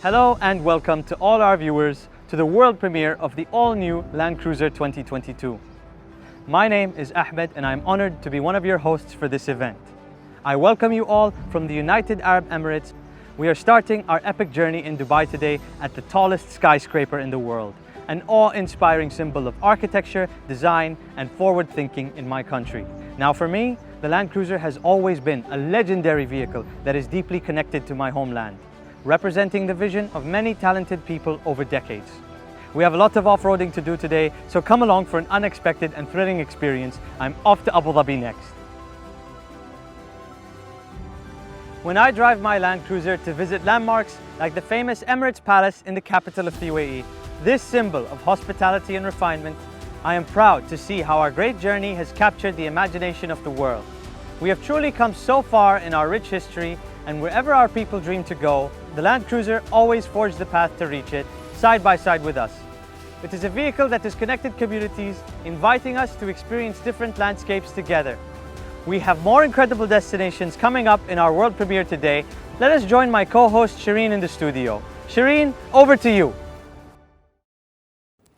Hello and welcome to all our viewers to the world premiere of the all-new Land Cruiser 2022. My name is Ahmed and I'm honored to be one of your hosts for this event. I welcome you all from the United Arab Emirates. We are starting our epic journey in Dubai today at the tallest skyscraper in the world, an awe-inspiring symbol of architecture, design and forward thinking in my country. Now for me, the Land Cruiser has always been a legendary vehicle that is deeply connected to my homeland, representing the vision of many talented people over decades. We have a lot of off-roading to do today, so come along for an unexpected and thrilling experience. I'm off to Abu Dhabi next. When I drive my Land Cruiser to visit landmarks like the famous Emirates Palace in the capital of the UAE, this symbol of hospitality and refinement, I am proud to see how our great journey has captured the imagination of the world. We have truly come so far in our rich history, and wherever our people dream to go, the Land Cruiser always forged the path to reach it, side by side with us. It is a vehicle that has connected communities, inviting us to experience different landscapes together. We have more incredible destinations coming up in our world premiere today. Let us join my co-host Shireen in the studio. Shireen, over to you.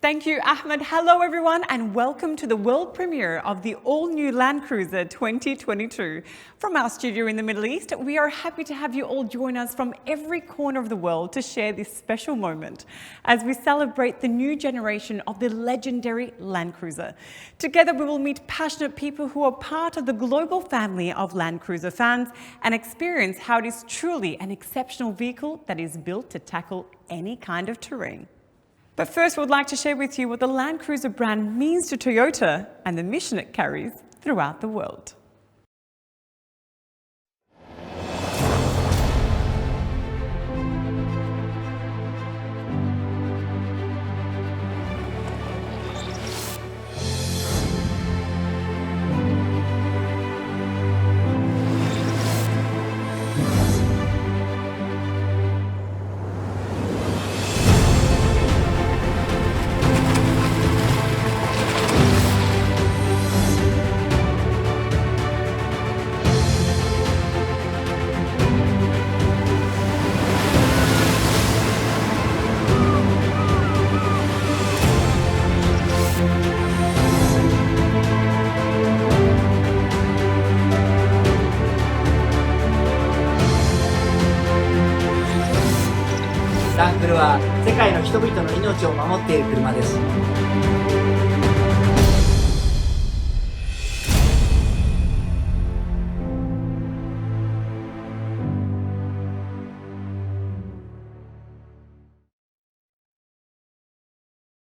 Thank you, Ahmed. Hello, everyone, and welcome to the world premiere of the all-new Land Cruiser 2022. From our studio in the Middle East, we are happy to have you all join us from every corner of the world to share this special moment as we celebrate the new generation of the legendary Land Cruiser. Together, we will meet passionate people who are part of the global family of Land Cruiser fans and experience how it is truly an exceptional vehicle that is built to tackle any kind of terrain. But first, we'd like to share with you what the Land Cruiser brand means to Toyota and the mission it carries throughout the world.ランクルは世界の人々の命を守っている車です。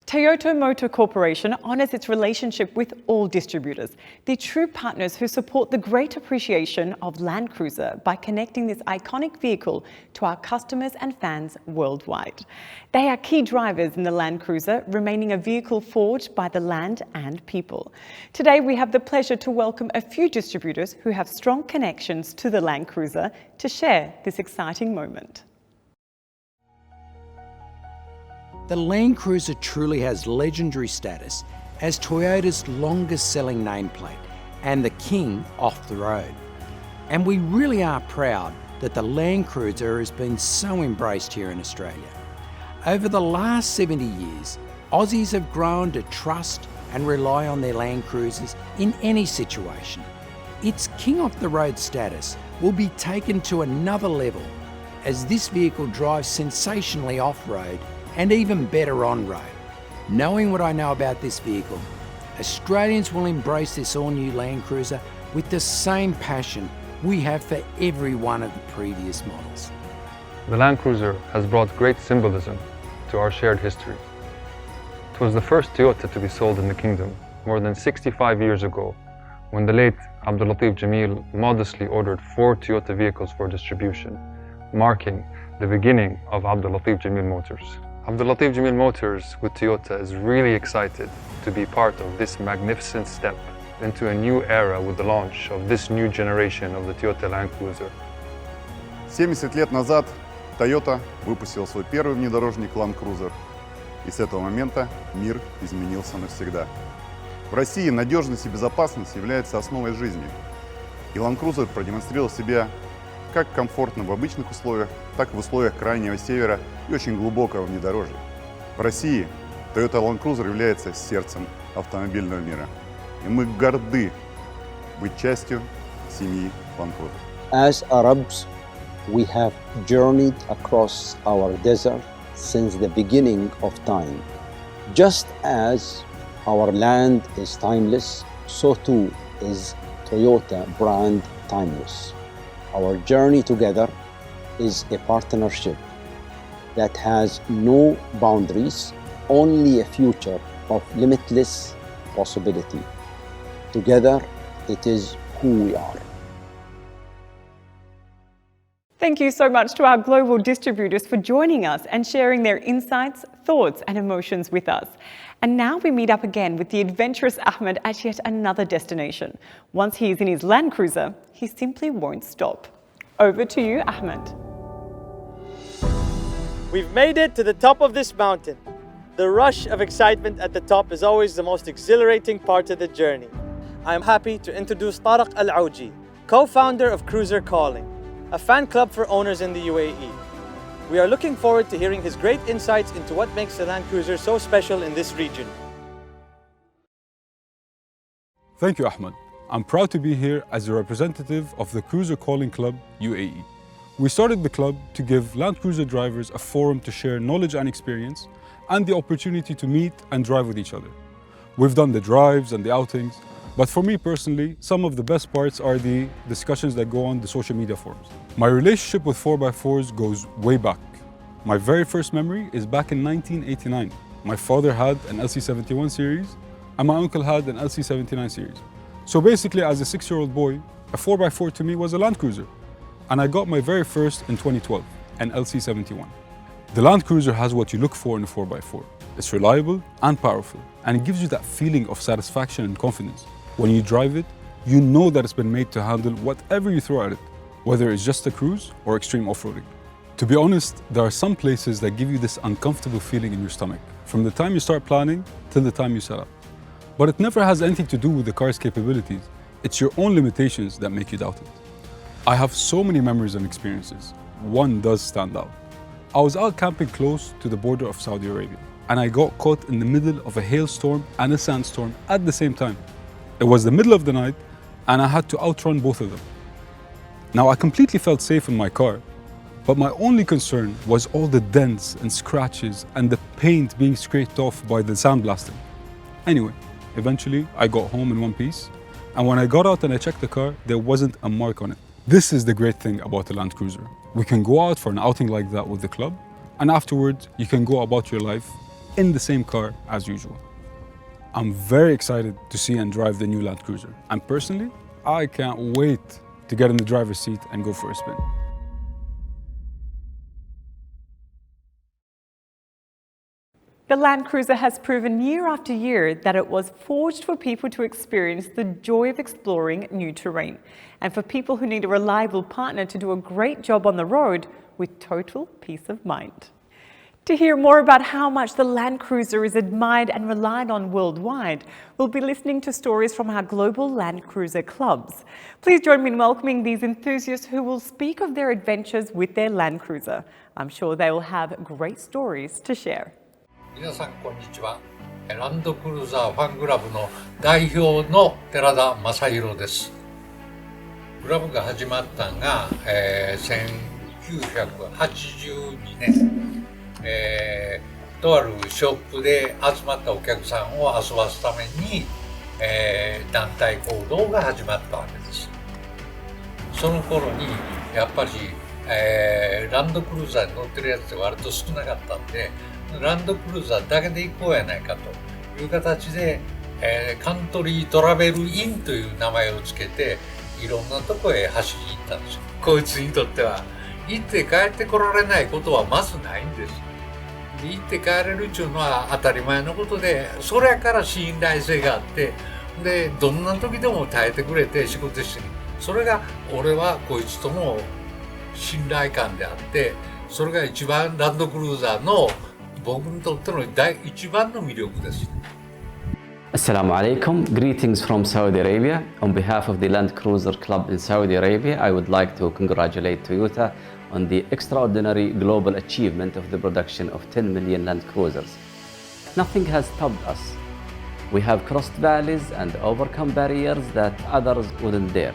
Toyota Motor Corporation honors its relationship with all distributors, the true partners who support the great appreciation of Land Cruiser by connecting this iconic vehicle to our customers and fans worldwide. They are key drivers in the Land Cruiser, remaining a vehicle forged by the land and people. Today, we have the pleasure to welcome a few distributors who have strong connections to the Land Cruiser to share this exciting moment. The Land Cruiser truly has legendary status as Toyota's longest-selling nameplate and the king off the road. And we really are proud that the Land Cruiser has been so embraced here in Australia. Over the last 70 years, Aussies have grown to trust and rely on their Land Cruisers in any situation. Its king off the road status will be taken to another level as this vehicle drives sensationally off-road and even better on-road. Knowing what I know about this vehicle, Australians will embrace this all-new Land Cruiser with the same passion we have for every one of the previous models. The Land Cruiser has brought great symbolism to our shared history. It was the first Toyota to be sold in the kingdom more than 65 years ago, when the late Abdul Latif Jamil modestly ordered 4 Toyota vehicles for distribution, marking the beginning of Abdul Latif Jamil Motors. Abdul Latif Jamil Motors with Toyota is really excited to be part of this magnificent step into a new era with the launch of this new generation of the Toyota Land Cruiser. 70 лет назад Toyota выпустил свой первый внедорожник Land Cruiser, и с этого момента мир изменился навсегда. В России надежность и безопасность являются основой жизни, и Land Cruiser продемонстрировал себя как комфортно в обычных условиях, так и в условиях крайнего севера и очень глубокого внедорожья. В России Toyota Land Cruiser является сердцем автомобильного мира. И мы горды быть частью семьи Land Cruiser. As Arabs, we have journeyed across our desert since the beginning of time. Just as our land is timeless, so too is Toyota brand timeless. Our journey together is a partnership that has no boundaries, only a future of limitless possibility. Together, it is who we are. Thank you so much to our global distributors for joining us and sharing their insights, thoughts and emotions with us. And now we meet up again with the adventurous Ahmed at yet another destination. Once he is in his Land Cruiser, he simply won't stop. Over to you, Ahmed. We've made it to the top of this mountain. The rush of excitement at the top is always the most exhilarating part of the journey. I am happy to introduce Tariq Al-Auji, co-founder of Cruiser Calling, a fan club for owners in the UAE. We are looking forward to hearing his great insights into what makes the Land Cruiser so special in this region. Thank you, Ahmed. I'm proud to be here as a representative of the Cruiser Calling Club UAE. We started the club to give Land Cruiser drivers a forum to share knowledge and experience and the opportunity to meet and drive with each other. We've done the drives and the outings, but for me personally, some of the best parts are the discussions that go on the social media forums. My relationship with 4x4s goes way back. My very first memory is back in 1989. My father had an LC71 series and my uncle had an LC79 series. So basically, as a 6-year-old boy, a 4x4 to me was a Land Cruiser. And I got my very first in 2012, an LC71. The Land Cruiser has what you look for in a 4x4. It's reliable and powerful, and it gives you that feeling of satisfaction and confidence. When you drive it, you know that it's been made to handle whatever you throw at it, whether it's just a cruise or extreme off-roading. To be honest, there are some places that give you this uncomfortable feeling in your stomach, from the time you start planning till the time you set up. But it never has anything to do with the car's capabilities. It's your own limitations that make you doubt it. I have so many memories and experiences. One does stand out. I was out camping close to the border of Saudi Arabia, and I got caught in the middle of a hailstorm and a sandstorm at the same time. It was the middle of the night, and I had to outrun both of them. Now, I completely felt safe in my car, but my only concern was all the dents and scratches and the paint being scraped off by the sandblasting. Anyway, eventually I got home in one piece, and when I got out and I checked the car, there wasn't a mark on it. This is the great thing about the Land Cruiser. We can go out for an outing like that with the club, and afterwards you can go about your life in the same car as usual. I'm very excited to see and drive the new Land Cruiser, and personally, I can't wait to get in the driver's seat and go for a spin. The Land Cruiser has proven year after year that it was forged for people to experience the joy of exploring new terrain, and for people who need a reliable partner to do a great job on the road with total peace of mind. To hear more about how much the Land Cruiser is admired and relied on worldwide, we'll be listening to stories from our global Land Cruiser clubs. Please join me in welcoming these enthusiasts who will speak of their adventures with their Land Cruiser. I'm sure they will have great stories to share. 皆さんこんにちは。ランドクルーザーファンクラブの代表の寺田正宏です。クラブが始まったのが、1982年、とあるショップで集まったお客さんを遊ばすために、団体行動が始まったわけです。その頃にやっぱり、ランドクルーザーに乗ってるやつって割と少なかったんで、ランドクルーザーだけで行こうやないかという形で、カントリートラベルインという名前をつけていろんなとこへ走りに行ったんですよ。こいつにとっては行って帰ってこられないことはまずないんです。で行って帰れるっていうのは当たり前のことで、それから信頼性があって、でどんな時でも耐えてくれて仕事してる。それが俺はこいつとの信頼感であって、それが一番ランドクルーザーの僕にとっての一番の魅力です。Assalamu alaikum, greetings from Saudi Arabia. On behalf of the Land Cruiser Club in Saudi Arabia, I would like to congratulate Toyota on the extraordinary global achievement of the production of 10 million Land Cruisers. Nothing has stopped us. We have crossed valleys and overcome barriers that others wouldn't dare,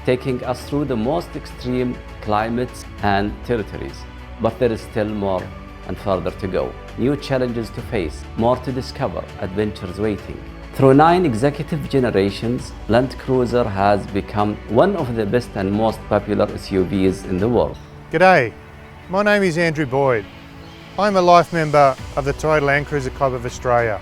taking us through the most extreme climates and territories. But there is still more and further to go. New challenges to face, more to discover, adventures waiting. Through 9 executive generations, Land Cruiser has become one of the best and most popular SUVs in the world. G'day, my name is Andrew Boyd. I'm a life member of the Toyota Land Cruiser Club of Australia,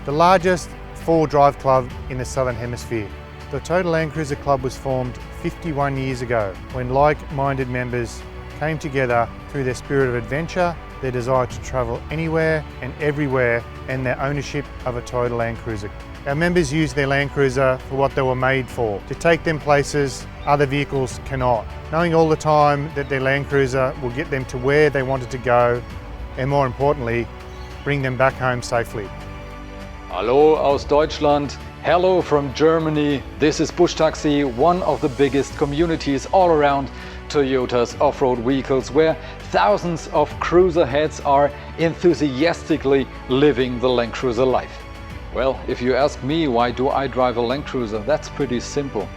the largest four-wheel drive club in the Southern Hemisphere. The Toyota Land Cruiser Club was formed 51 years ago when like-minded members came together through their spirit of adventure, their desire to travel anywhere and everywhere, and their ownership of a Toyota Land Cruiser. Our members use their Land Cruiser for what they were made for, to take them places other vehicles cannot, knowing all the time that their Land Cruiser will get them to where they wanted to go, and more importantly, bring them back home safely. Hallo aus Deutschland. Hello from Germany. This is Bush Taxi, one of the biggest communities all around Toyota's off-road vehicles, where thousands of cruiser heads are enthusiastically living the Land Cruiser life. Well, if you ask me why do I drive a Land Cruiser, that's pretty simple.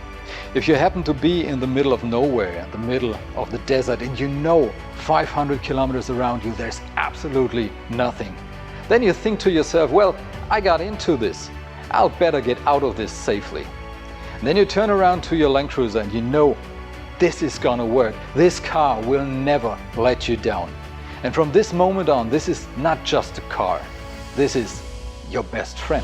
If you happen to be in the middle of nowhere, in the middle of the desert, and you know 500 kilometers around you there's absolutely nothing, then you think to yourself, well, I got into this, I'll better get out of this safely. And then you turn around to your Land Cruiser and you know this is gonna work. This car will never let you down. And from this moment on, this is not just a car, this is your best friend.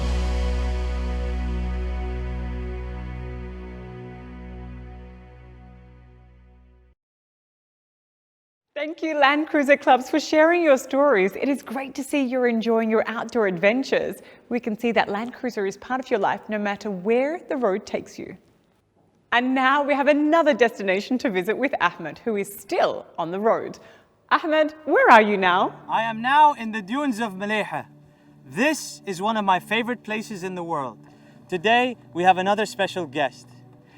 Thank you, Land Cruiser Clubs, for sharing your stories. It is great to see you're enjoying your outdoor adventures. We can see that Land Cruiser is part of your life no matter where the road takes you. And now we have another destination to visit with Ahmed, who is still on the road. Ahmed, where are you now? I am now in the dunes of Maleha. This is one of my favorite places in the world. Today, we have another special guest.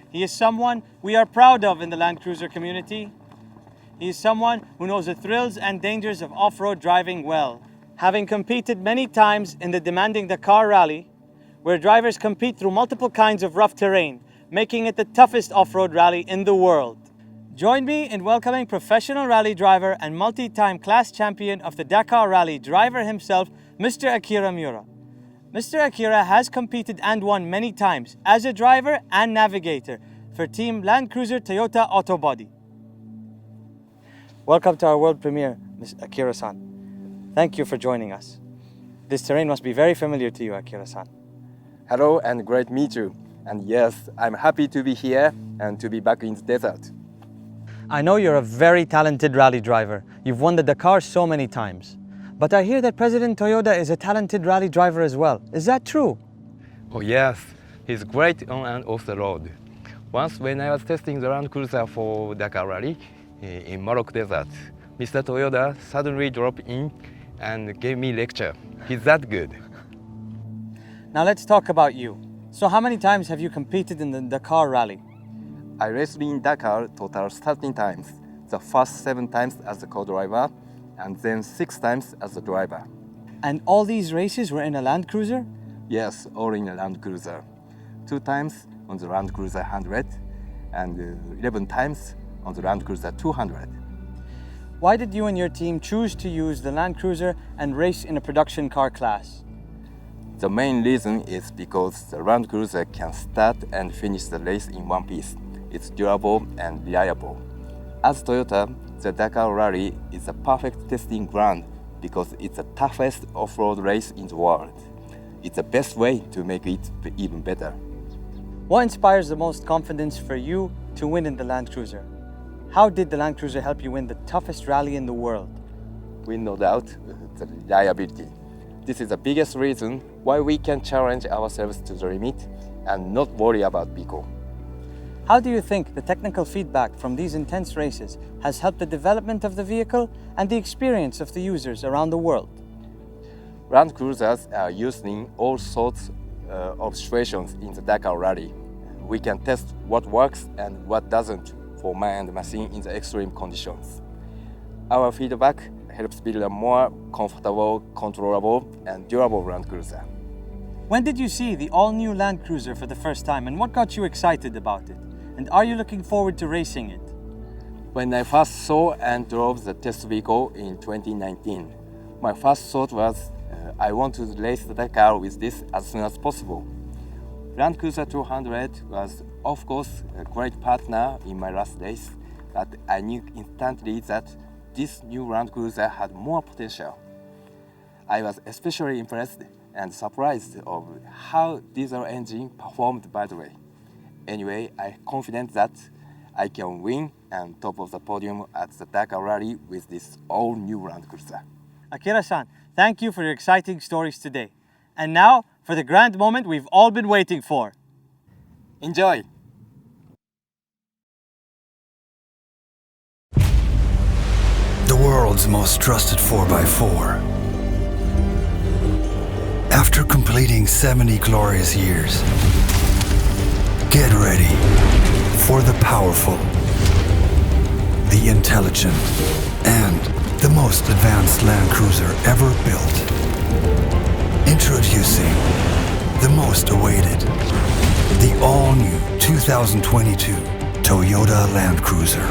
He is someone we are proud of in the Land Cruiser community. He is someone who knows the thrills and dangers of off-road driving well, having competed many times in the demanding Dakar Rally, where drivers compete through multiple kinds of rough terrain, making it the toughest off-road rally in the world. Join me in welcoming professional rally driver and multi-time class champion of the Dakar Rally driver himself, Mr. Akira Miura. Mr. Akira has competed and won many times as a driver and navigator for Team Land Cruiser Toyota Autobody. Welcome to our world premiere, Ms. Akira-san. Thank you for joining us. This terrain must be very familiar to you, Akira-san. Hello and great to meet you. And yes, I'm happy to be here and to be back in the desert. I know you're a very talented rally driver. You've won the Dakar so many times. But I hear that President Toyoda is a talented rally driver as well. Is that true? Oh yes, he's great on and off the road. Once when I was testing the Land Cruiser for Dakar Rally in Morocco Desert, Mr. Toyoda suddenly dropped in and gave me a lecture. He's that good. Now let's talk about you. So how many times have you competed in the Dakar Rally? I raced in Dakar total 13 times. The first 7 times as the co-driver and then 6 times as the driver. And all these races were in a Land Cruiser? Yes, all in a Land Cruiser. 2 times on the Land Cruiser 100 and 11 times on the Land Cruiser 200. Why did you and your team choose to use the Land Cruiser and race in a production car class? The main reason is because the Land Cruiser can start and finish the race in one piece. It's durable and reliable. As Toyota, the Dakar Rally is a perfect testing ground because it's the toughest off-road race in the world. It's the best way to make it even better. What inspires the most confidence for you to win in the Land Cruiser? How did the Land Cruiser help you win the toughest rally in the world? With no doubt, the reliability. This is the biggest reason why we can challenge ourselves to the limit and not worry about people. How do you think the technical feedback from these intense races has helped the development of the vehicle and the experience of the users around the world? Land Cruisers are used in all sorts of situations in the Dakar Rally. We can test what works and what doesn't for man and machine in the extreme conditions. Our feedback helps build a more comfortable, controllable, and durable Land Cruiser. When did you see the all-new Land Cruiser for the first time, and what got you excited about it? And are you looking forward to racing it? When I first saw and drove the test vehicle in 2019, my first thought was I want to race the Dakar with this as soon as possible. Land Cruiser 200 was, of course, a great partner in my last race, but I knew instantly that this new Land Cruiser had more potential. I was especially impressed and surprised of how diesel engine performed by the way. Anyway, I'm confident that I can win and top of the podium at the Dakar Rally with this all-new Land Cruiser. Akira-san, thank you for your exciting stories today. And now, for the grand moment we've all been waiting for. Enjoy! The world's most trusted 4x4. After completing 70 glorious years, get ready for the powerful, the intelligent, and the most advanced Land Cruiser ever built. Introducing the most awaited, the all-new 2022 Toyota Land Cruiser.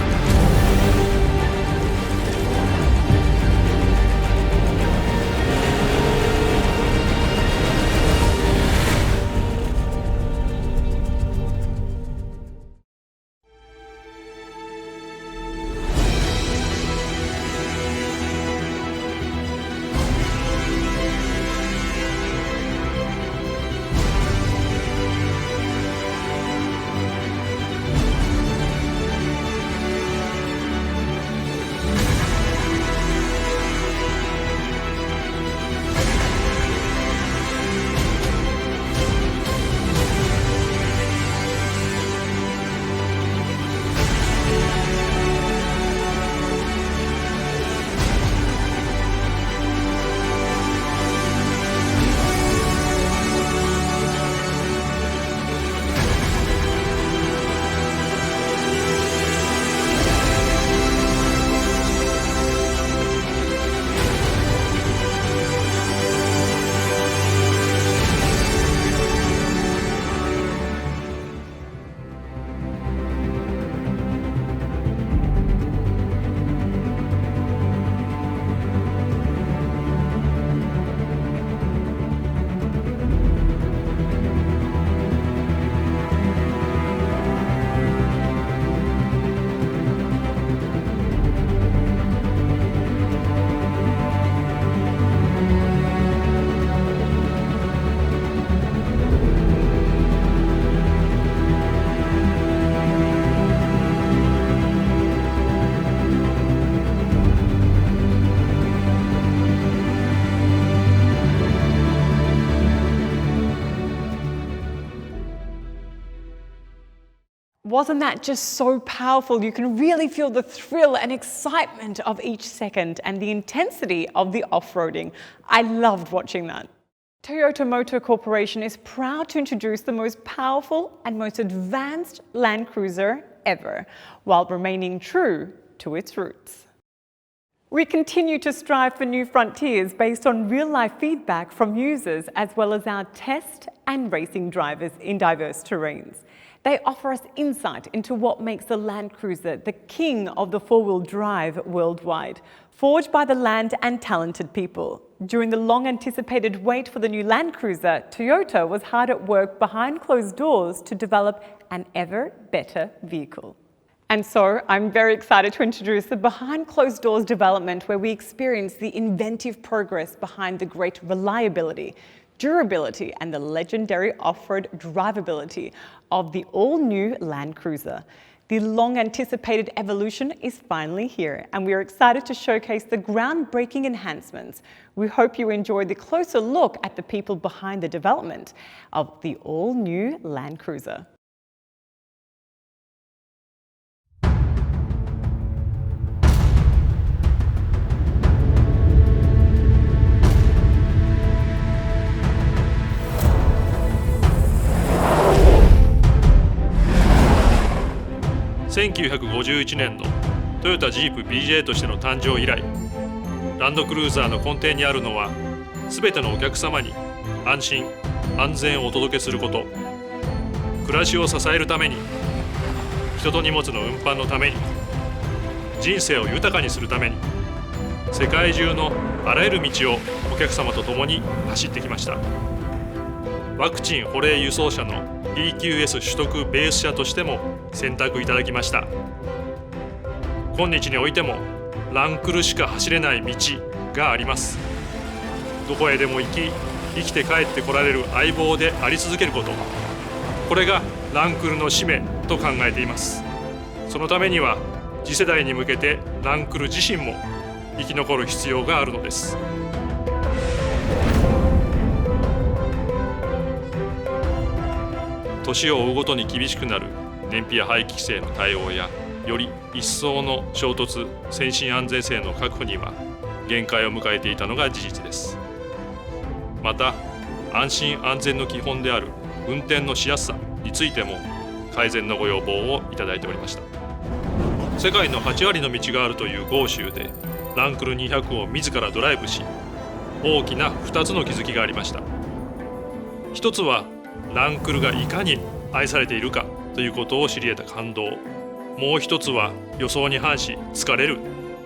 Wasn't that just so powerful? You can really feel the thrill and excitement of each second and the intensity of the off-roading. I loved watching that. Toyota Motor Corporation is proud to introduce the most powerful and most advanced Land Cruiser ever, while remaining true to its roots. We continue to strive for new frontiers based on real-life feedback from users, as well as our test and racing drivers in diverse terrains. They offer us insight into what makes the Land Cruiser the king of the four-wheel drive worldwide, forged by the land and talented people. During the long-anticipated wait for the new Land Cruiser, Toyota was hard at work behind closed doors to develop an ever better vehicle. And so I'm very excited to introduce the behind closed doors development, where we experience the inventive progress behind the great reliability, durability, and the legendary off-road drivability of the all-new Land Cruiser. The long-anticipated evolution is finally here, and we are excited to showcase the groundbreaking enhancements. We hope you enjoyed the closer look at the people behind the development of the all-new Land Cruiser. 1951年のトヨタジープ BJ としての誕生以来、ランドクルーザーの根底にあるのは、すべてのお客様に安心安全をお届けすること、暮らしを支えるために、人と荷物の運搬のために、人生を豊かにするために、世界中のあらゆる道をお客様と共に走ってきました。ワクチン保冷輸送車の PQS 取得ベース車としても選択いただきました。今日においてもランクルしか走れない道があります。どこへでも行き、生きて帰ってこられる相棒であり続けること、これがランクルの使命と考えています。そのためには次世代に向けてランクル自身も生き残る必要があるのです。年を追うごとに厳しくなる燃費や排気規制の対応や、より一層の衝突・先進安全性の確保には限界を迎えていたのが事実です。また、安心安全の基本である運転のしやすさについても改善のご要望をいただいておりました。世界の8割の道があるという豪州でランクル200を自らドライブし、大きな2つの気づきがありました。一つはランクルがいかに愛されているかということを知り得た感動、もう一つは予想に反し疲れる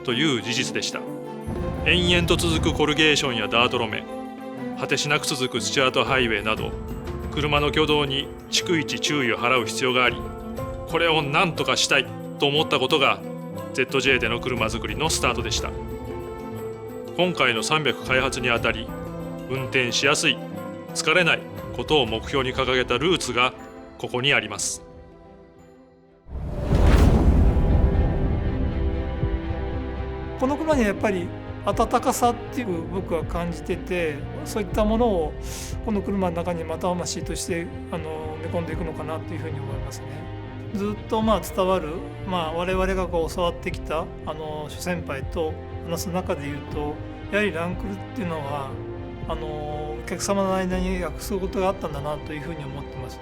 という事実でした。延々と続くコルゲーションやダート路面、果てしなく続くスチュアートハイウェイなど、車の挙動に逐一注意を払う必要があり、これを何とかしたいと思ったことが ZJ での車作りのスタートでした。今回の300開発にあたり、運転しやすい、疲れないことを目標に掲げたルーツがここにあります。この車にはやっぱり温かさっていう僕は感じてて、そういったものをこの車の中にまた魂として埋め込んでいくのかなというふうに思いますね。ずっと伝わる、我々が教わってきた諸先輩と話す中でいうと、やはりランクルっていうのはお客様の間に約束事があったんだなというふうに思ってます。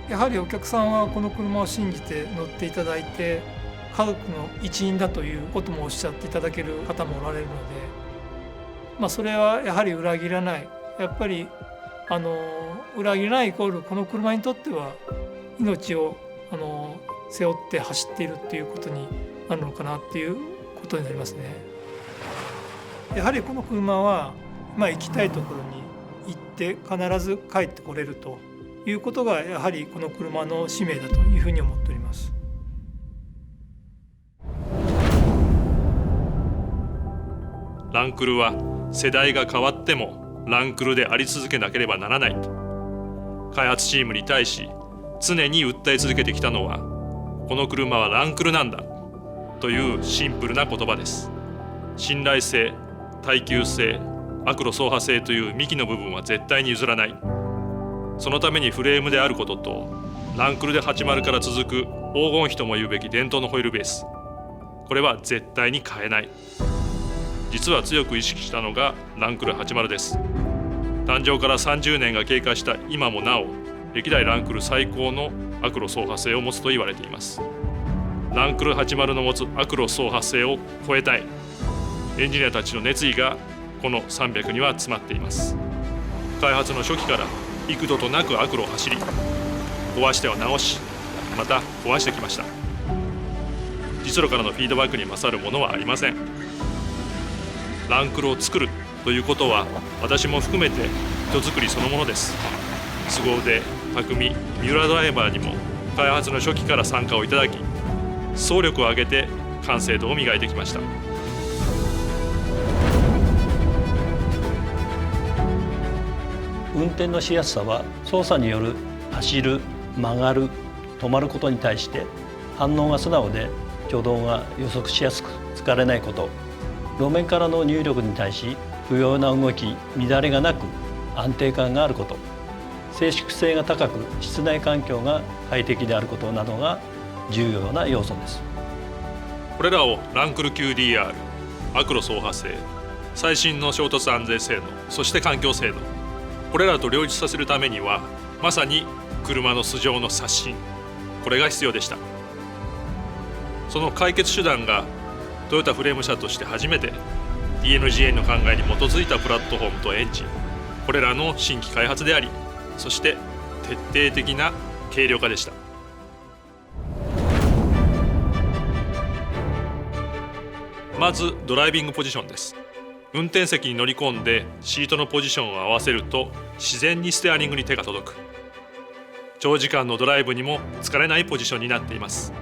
やはりお客さんはこの車を信じて乗っていただいて、家族の一員だということもおっしゃっていただける方もおられるので、それはやはり裏切らない、やっぱり裏切らないイコールこの車にとっては命を背負って走っているっていうことになるのかなっていうことになりますね。やはりこの車は行きたいところに行って必ず帰ってこれるということがやはりこの車の使命だというふうに思っております。ランクルは世代が変わってもランクルであり続けなければならないと開発チームに対し常に訴え続けてきたのは、この車はランクルなんだというシンプルな言葉です。信頼性、耐久性、悪路走破性という幹の部分は絶対に譲らない。そのためにフレームであることと、ランクルで80から続く黄金比とも言うべき伝統のホイールベース、これは絶対に変えない。実は強く意識したのがランクル80です。誕生から30年が経過した今もなお、歴代ランクル最高の悪路走破性を持つと言われています。ランクル80の持つ悪路走破性を超えたい、エンジニアたちの熱意がこの300には詰まっています。開発の初期から幾度となく悪路を走り、壊しては直し、また壊してきました。実路からのフィードバックに勝るものはありません。ランクルを作るということは、私も含めて人作りそのものです。凄腕、匠、三浦ドライバーにも開発の初期から参加をいただき、総力を挙げて完成度を磨いてきました。運転のしやすさは、操作による走る、曲がる、止まることに対して反応が素直で挙動が予測しやすく疲れないこと、路面からの入力に対し不要な動き、乱れがなく安定感があること、静粛性が高く室内環境が快適であることなどが重要な要素です。これらをランクル QDR、悪路走破性、最新の衝突安全性能、そして環境性能、これらと両立させるためには、まさに車の素性の刷新、これが必要でした。その解決手段がトヨタフレーム社として初めて DMGA の考えに基づいたプラットフォームとエンジン、これらの新規開発であり、そして徹底的な軽量化でした。まずドライビングポジションです。運転席に乗り込んでシートのポジションを合わせると自然にステアリングに手が届く。長時間のドライブにも疲れないポジションになっています。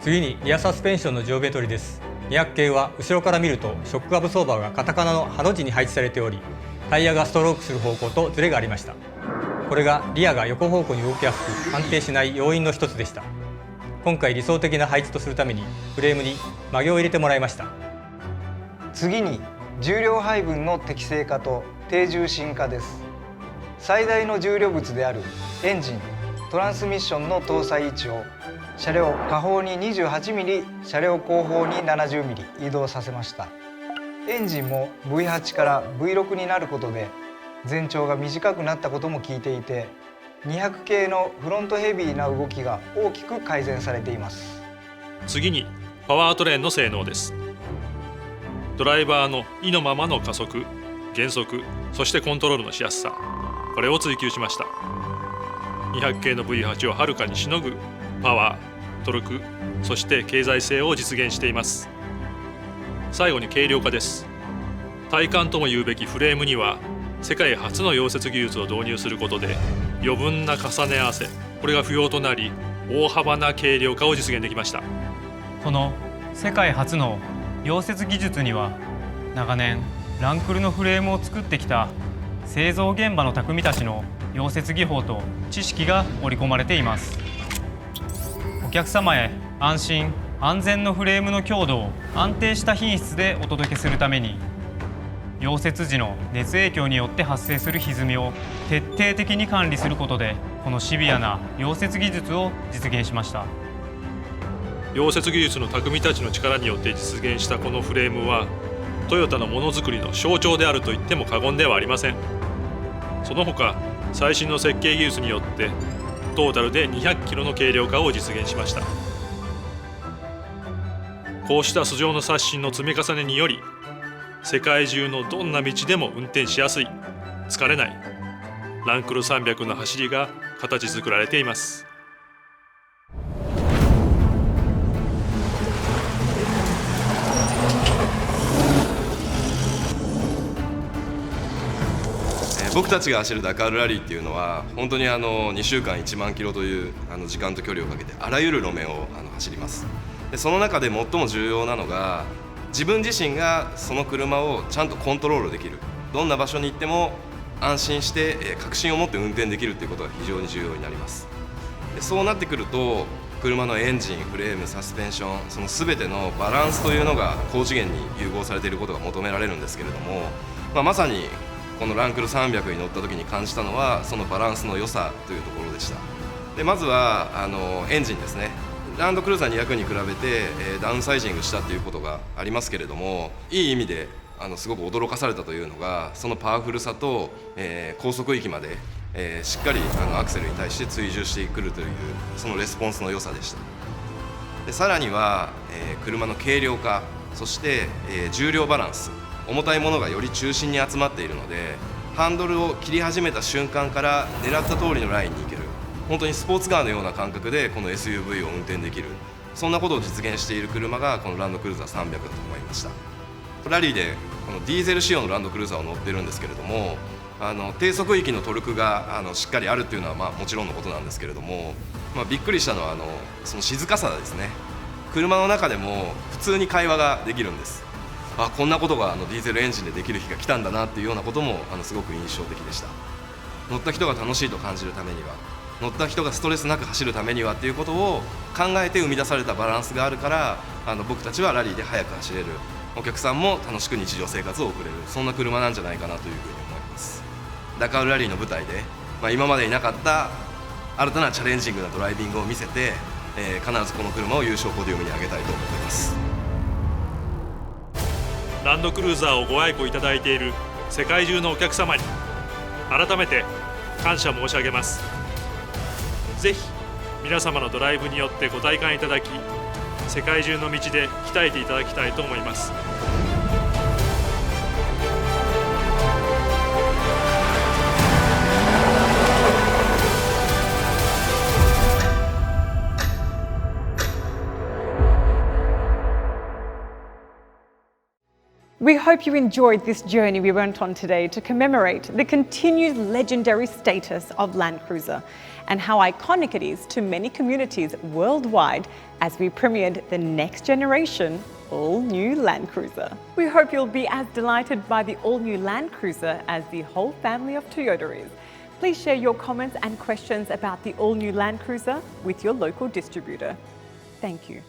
次にリアサスペンションの上下取りです。200系は後ろから見るとショックアブソーバーがカタカナのハの字に配置されており、タイヤがストロークする方向とズレがありました。これがリアが横方向に動きやすく安定しない要因の一つでした。今回理想的な配置とするためにフレームに曲げを入れてもらいました。次に重量配分の適正化と低重心化です。最大の重量物であるエンジン、トランスミッションの搭載位置を車両下方に 28mm、車両後方に 70mm 移動させました。エンジンも V8 から V6 になることで全長が短くなったことも聞いていて、200系のフロントヘビーな動きが大きく改善されています。次にパワートレーンの性能です。ドライバーの意のままの加速、減速、そしてコントロールのしやすさ、これを追求しました。200系の V8 をはるかにしのぐパワー、トルク、そして経済性を実現しています。最後に軽量化です。体幹とも言うべきフレームには世界初の溶接技術を導入することで余分な重ね合わせ、これが不要となり大幅な軽量化を実現できました。この世界初の溶接技術には長年ランクルのフレームを作ってきた製造現場の匠たちの溶接技法と知識が織り込まれています。お客様へ安心安全のフレームの強度を安定した品質でお届けするために、溶接時の熱影響によって発生する歪みを徹底的に管理することで、このシビアな溶接技術を実現しました。溶接技術の匠たちの力によって実現したこのフレームはトヨタのものづくりの象徴であると言っても過言ではありません。その他最新の設計技術によってトータルで200キロの軽量化を実現しました。こうした素性の刷新の積み重ねにより、世界中のどんな道でも運転しやすい、疲れないランクル300の走りが形作られています。僕たちが走るダカールラリーっていうのは本当に2週間1万キロという時間と距離をかけてあらゆる路面を走ります。でその中で最も重要なのが自分自身がその車をちゃんとコントロールできる、どんな場所に行っても安心して確信を持って運転できるということが非常に重要になります。でそうなってくると車のエンジン、フレーム、サスペンション、その全てのバランスというのが高次元に融合されていることが求められるんですけれども、まさにこのランクル300に乗った時に感じたのはそのバランスの良さというところでした。でまずはエンジンですね。ランドクルーザー200に比べてダウンサイジングしたということがありますけれども、いい意味ですごく驚かされたというのがそのパワフルさと高速域までしっかりアクセルに対して追従してくるというそのレスポンスの良さでした。でさらには車の軽量化、そして重量バランス、重たいものがより中心に集まっているのでハンドルを切り始めた瞬間から狙った通りのラインに行ける、本当にスポーツカーのような感覚でこの SUV を運転できる、そんなことを実現している車がこのランドクルーザー300だと思いました。ラリーでこのディーゼル仕様のランドクルーザーを乗ってるんですけれども、低速域のトルクがしっかりあるっていうのはもちろんのことなんですけれども、びっくりしたのはその静かさですね。車の中でも普通に会話ができるんです。こんなことがディーゼルエンジンでできる日が来たんだなっていうようなこともすごく印象的でした。乗った人が楽しいと感じるためには、乗った人がストレスなく走るためにはっていうことを考えて生み出されたバランスがあるから僕たちはラリーで速く走れる、お客さんも楽しく日常生活を送れる、そんな車なんじゃないかなというふうに思います。ダカールラリーの舞台で、今までになかった新たなチャレンジングなドライビングを見せて、必ずこの車を優勝ポディウムに上げたいと思っています。ランドクルーザーをご愛顧いただいている世界中のお客様に改めて感謝申し上げます。ぜひ皆様のドライブによってご体感いただき、世界中の道で鍛えていただきたいと思います。We hope you enjoyed this journey we went on today to commemorate the continued legendary status of Land Cruiser and how iconic it is to many communities worldwide as we premiered the next generation all-new Land Cruiser. We hope you'll be as delighted by the all-new Land Cruiser as the whole family of Toyota is. Please share your comments and questions about the all-new Land Cruiser with your local distributor. Thank you.